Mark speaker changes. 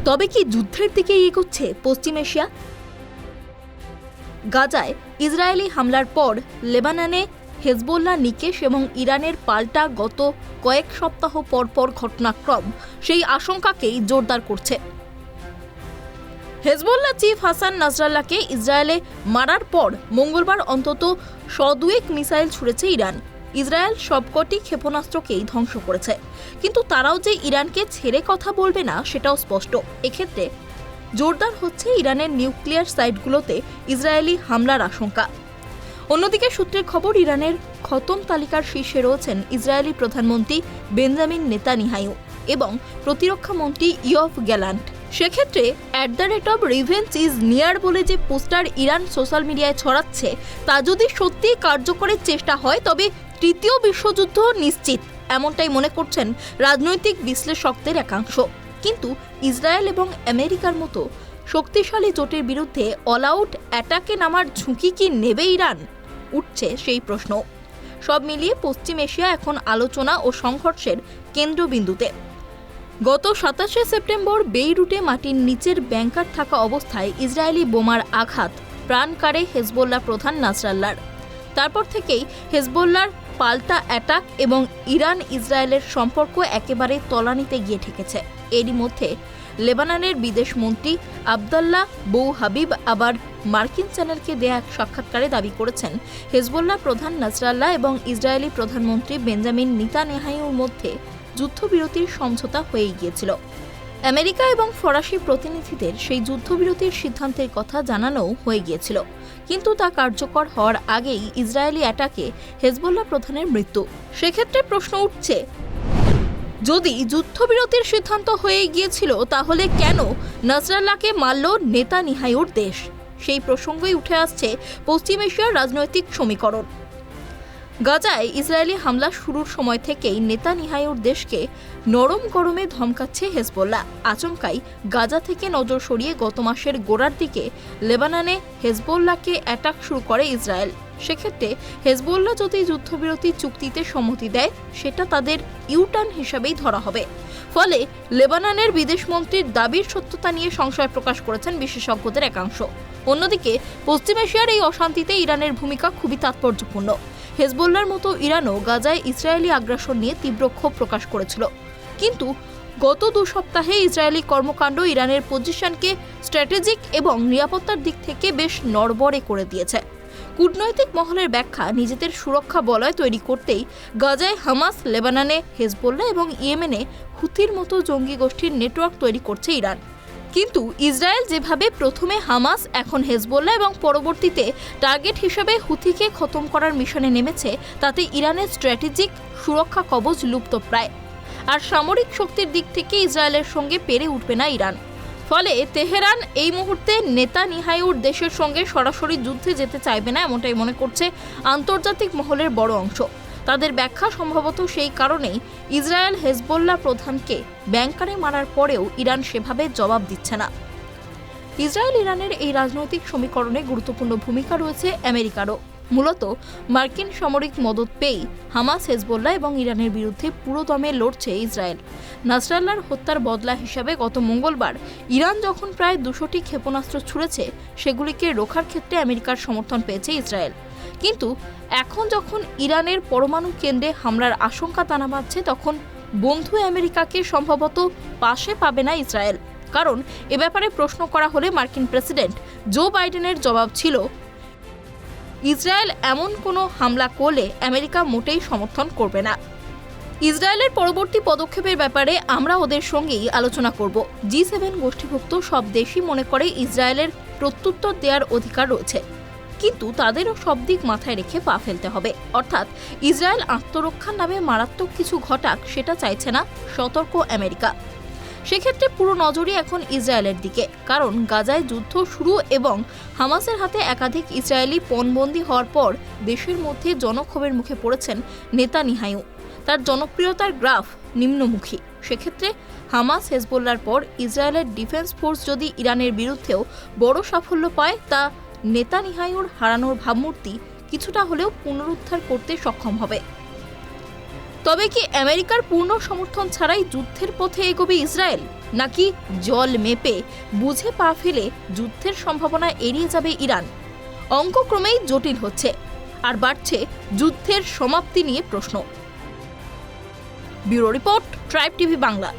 Speaker 1: তবে কি যুদ্ধের দিকে এগোচ্ছে পশ্চিম এশিয়া? গাজায় ইসরায়েলি হামলার পর লেবাননে হেজবোল্লাহ নিকেশ এবং ইরানের পাল্টা গত কয়েক সপ্তাহ পরপর ঘটনাক্রম সেই আশঙ্কাকেই জোরদার করছে। হেজবোল্লাহ চিফ হাসান নাসরাল্লাহকে ইসরায়েলে মারার পর মঙ্গলবার অন্তত 102 মিসাইল ছুড়েছে ইরান। ইসরায়েল সবকটি ক্ষেপণাস্ত্রকেই ধ্বংস করেছে, কিন্তু তারাও যে ইরানকে ছেড়ে কথা বলবে না সেটাও স্পষ্ট। এক্ষেত্রে জোরদার হচ্ছে ইরানের নিউক্লিয়ার সাইটগুলোতে ইসরায়েলি হামলার আশঙ্কা। অন্যদিকে সূত্রের খবর, ইরানের খতম তালিকার শীর্ষে রয়েছেন ইসরায়েলি প্রধানমন্ত্রী বেঞ্জামিন নেতানিয়াহু এবং প্রতিরক্ষা মন্ত্রী ইয়োভ গ্যালান্ট। সেক্ষেত্রে @রিভেঞ্জ ইজ নিয়ার বলে যে পোস্টার ইরান সোশ্যাল মিডিয়ায় ছড়াচ্ছে, তা যদি সত্যি কার্যকরের চেষ্টা হয় তবে তৃতীয় বিশ্বযুদ্ধ নিশ্চিত, এমনটাই মনে করছেন রাজনৈতিক বিশ্লেষকদের একাংশ। কিন্তু ইসরায়েল এবং আমেরিকার মতো শক্তিশালী জোটের বিরুদ্ধে অল আউট অ্যাটাকে নামার ঝুঁকি কি নেবে ইরান? উঠছে সেই প্রশ্ন। সব মিলিয়ে পশ্চিম এশিয়া এখন আলোচনা ও সংঘর্ষের কেন্দ্রবিন্দুতে। গত 27শে সেপ্টেম্বর বেইরুটে মাটির নিচের ব্যাংকার থাকা অবস্থায় ইসরায়েলি বোমার আঘাত প্রাণ কাড়ে হেজবোল্লাহ প্রধান নাসরাল্লাহর। তারপর থেকেই হেজবোল্লাহর পাল্টা অ্যাটাক এবং ইরান ইসরায়েলের সম্পর্ক একেবারে তলানিতে গিয়ে ঠেকেছে। এরই মধ্যে লেবাননের বিদেশমন্ত্রী আবদুল্লাহ বৌ হাবিব আবার মার্কিন চ্যানেলকে দেয়া এক সাক্ষাৎকারে দাবি করেছেন, হেজবোল্লাহ প্রধান নাসরাল্লাহ এবং ইসরায়েলি প্রধানমন্ত্রী বেঞ্জামিন নেতানিয়াহুর মধ্যে যুদ্ধবিরতির সমঝোতা হয়ে গিয়েছিল। আমেরিকা এবং ফরাসি প্রতিনিধিদের সেই যুদ্ধবিরতির সিদ্ধান্তের কথা জানানোও হয়ে গিয়েছিল, কিন্তু তা কার্যকর হওয়ার আগেই ইসরায়েলি অ্যাটাকে হেজবোল্লাহ প্রধানের মৃত্যু। সেক্ষেত্রে প্রশ্ন উঠছে, যদি যুদ্ধবিরতির সিদ্ধান্ত হয়ে গিয়েছিল তাহলে কেন নাসরাল্লাহকে মারল নেতানিয়াহুর দেশ? সেই প্রসঙ্গই উঠে আসছে পশ্চিম এশিয়ার রাজনৈতিক সমীকরণ। গাজায় ইসরায়েলি হামলা শুরুর সময় থেকেই নেতানিয়াহুর দেশকে নরম গরমে ধমকাচ্ছে হেজবোল্লাহ। আচমকাই গাজা থেকে নজর সরিয়ে গত মাসের গোড়ার দিকে লেবাননে হেজবোল্লাহকে অ্যাটাক শুরু করে ইসরায়েল। সেক্ষেত্রে হেজবোল্লাহ যদি যুদ্ধবিরতি চুক্তিতে সম্মতি দেয়, সেটা তাদের ইউটার্ন হিসাবেই ধরা হবে। ফলে লেবাননের বিদেশমন্ত্রীর দাবির সত্যতা নিয়ে সংশয় প্রকাশ করেছেন বিশেষজ্ঞদের একাংশ। অন্যদিকে পশ্চিম এশিয়ার এই অশান্তিতে ইরানের ভূমিকা খুবই তাৎপর্যপূর্ণ। হেজবোল্লাহর মতো ইরানও গাজায় ইসরায়েলি আগ্রাসন নিয়ে তীব্র ক্ষোভ প্রকাশ করেছিল, কিন্তু গত 2 সপ্তাহে ইসরায়েলি কর্মকাণ্ড ইরানের পজিশনকে স্ট্র্যাটেজিক এবং নিরাপত্তার দিক থেকে বেশ নড়বড়ে করে দিয়েছে। কূটনৈতিক মহলের ব্যাখ্যা, নিজেদের সুরক্ষা বলয় তৈরি করতেই গাজায় হামাস, লেবাননে হেজবোল্লাহ এবং ইয়েমেনে হুথির মতো জঙ্গি গোষ্ঠীর নেটওয়ার্ক তৈরি করছে ইরান। কিন্তু ইসরায়েল যেভাবে প্রথমে হামাস, এখন হেজবোল্লাহ এবং পরবর্তীতে টার্গেট হিসেবে হুথিকে খতম করার মিশনে নেমেছে, তাতে ইরানের স্ট্র্যাটেজিক সুরক্ষা কবচ লুপ্তপ্রায়। আর সামরিক শক্তির দিক থেকে ইসরায়েলের সঙ্গে পেরে উঠবে না ইরান। ফলে তেহরান এই মুহূর্তে নেতানিয়াহুর দেশের সঙ্গে সরাসরি যুদ্ধে যেতে চাইবে না, এমনটাই মনে করছে আন্তর্জাতিক মহলের বড় অংশ। তাদের ব্যাখ্যা, সম্ভবত সেই কারণেই ইসরায়েল হেজবোল্লাহ প্রধানকে ব্যাংকারে মারার পরেও ইরান সেভাবে জবাব দিচ্ছে না। ইসরায়েল ইরানের এই রাজনৈতিক সমীকরণে গুরুত্বপূর্ণ ভূমিকা রয়েছে আমেরিকারও। মূলত মার্কিন সামরিক মদত পেয়েই হামাস, হেজবোল্লাহ এবং ইরানের বিরুদ্ধে পুরোদমে লড়ছে ইসরায়েল। নাসরাল্লাহর হত্যার বদলা হিসাবে গত মঙ্গলবার ইরান যখন প্রায় 200টি ক্ষেপণাস্ত্র ছুড়েছে, সেগুলিকে রোখার ক্ষেত্রে আমেরিকার সমর্থন পেয়েছে ইসরায়েল। কিন্তু এখন যখন ইরানের পরমাণু কেন্দ্রে হামলার আশঙ্কা দানা বাঁধছে, তখন বন্ধু আমেরিকাকে সম্ভবত পাশে পাবে না ইসরায়েল। কারণ এ ব্যাপারে প্রশ্ন করা হলে মার্কিন প্রেসিডেন্ট জো বাইডেনের জবাব ছিল, ইসরায়েল এমন কোনো হামলা করলে আমেরিকা মোটেই সমর্থন করবে না। ইসরায়েলের পরবর্তী পদক্ষেপের ব্যাপারে আমরা ওদের সঙ্গেই আলোচনা করব। G7 গোষ্ঠীভুক্ত সব দেশই মনে করে ইসরায়েলের প্রত্যুত্তর দেওয়ার অধিকার রয়েছে, কিন্তু তাদেরও সব দিক মাথায় রেখে পা ফেলতে হবে। অর্থাৎ ইসরায়েল আত্মরক্ষার নামে মারাত্মক কিছু ঘটাক, সেটা চাইছে না সতর্ক আমেরিকা। সেক্ষেত্রে পুরো নজরই এখন ইসরায়েলের দিকে, কারণ গাজায় যুদ্ধ শুরু এবং হামাসের হাতে একাধিক ইসরায়েলি পণবন্দী হওয়ার পর দেশের মধ্যে জনক্ষোভের মুখে পড়েছেন নেতানিয়াহু। তার জনপ্রিয়তার গ্রাফ নিম্নমুখী। সেক্ষেত্রে হামাস, হেজবোল্লাহর পর ইসরায়েলের ডিফেন্স ফোর্স যদি ইরানের বিরুদ্ধেও বড় সাফল্য পায়, তা নেতানিয়াহুর হারানোর ভাবমূর্তি কিছুটা হলেও পুনরুদ্ধার করতে সক্ষম হবে। তবে কি আমেরিকার পূর্ণ সমর্থন ছাড়াই যুদ্ধের পথে এগোবে ইসরায়েল, নাকি জল মেপে বুঝে পা ফেলে যুদ্ধের সম্ভাবনা এড়িয়ে যাবে ইরান? অঙ্ক ক্রমেই জটিল হচ্ছে আর বাড়ছে যুদ্ধের সমাপ্তি নিয়ে প্রশ্ন। Bureau report, tribe TV Bangla.